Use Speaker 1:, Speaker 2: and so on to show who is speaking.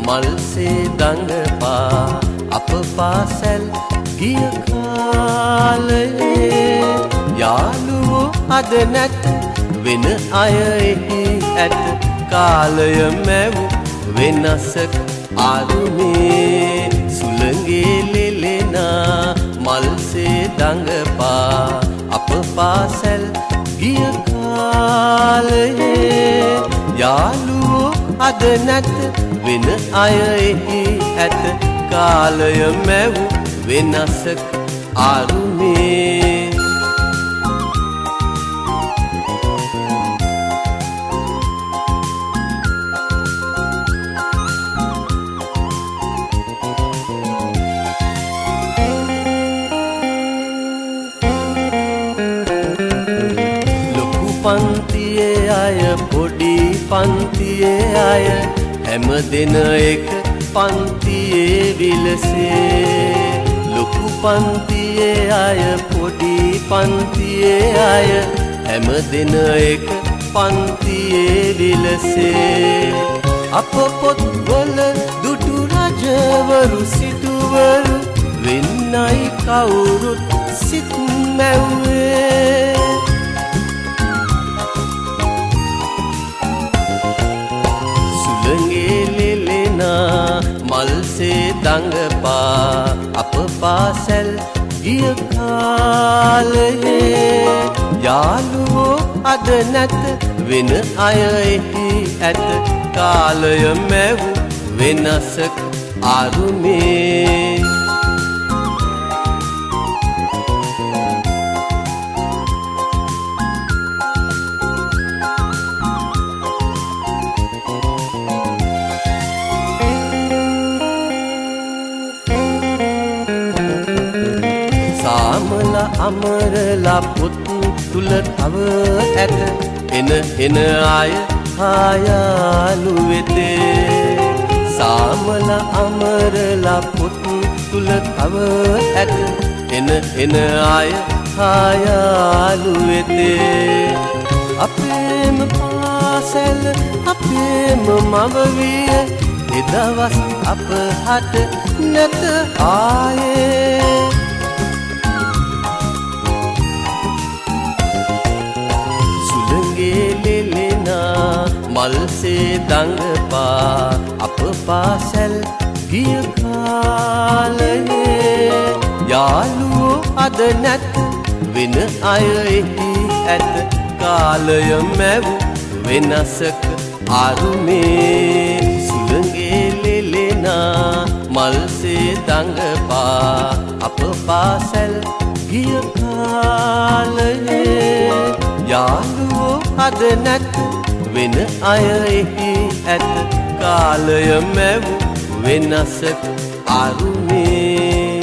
Speaker 1: මල්සේ දඟපා අප පාසැල් ගිය කාලයේ යාළුවෝ අද නැත වෙන අය එහි ඇත කාලය මැව් වෙනසක් ආරුමේ සුළඟේ ලෙලෙනා මල්සේ දඟපා අප පාසැල් ගිය කාලයේ යාළුවෝ අද නැත වෙන අය එහි ඇත කාලය මැව් වෙනසක් ආරුමේ පන්තියේ අය පොඩි පන්තියේ අය හැම දෙන එක පන්තියේ විලසේ ලොකු පන්තියේ අය පොඩි පන්තියේ අය හැම දෙන එක පන්තියේ විලසේ අප පොත්වල දුටු රජවරු සිටුවරු වෙන්නයි කවුරුත් සිත් මැව්වේ මල්සේ දඟපා අප පාසැල් ගිය කාලයේ යාළුවෝ අද නැත වෙන අය එහි ඇත කාලය මැව් වෙනසක් ආරුමේ අමරලා පොත් තුල තව ඇත එන අය හායාලු වෙතේ සාමල අමරලා පොත් තුල තව ඇත එන අය හායාලු වෙතේ අපේම පාසැල අපේම මව විය එදවස් අප හට නැත ආයේ මල්සේ දඟපා අප පාසැල් ගිය කාලයේ යාළුවෝ අද නැත වෙන අය එහි ඇත කාලය මැව් වෙනසක ආරුමේ සුළඟේ ලෙලෙනා මල්සේ දඟපා අප පාසැල් ගිය කාලයේ යාළුවෝ අද නැත වෙන අය එහි ඇත කාලය මැව් වෙනසක් ආරුමේ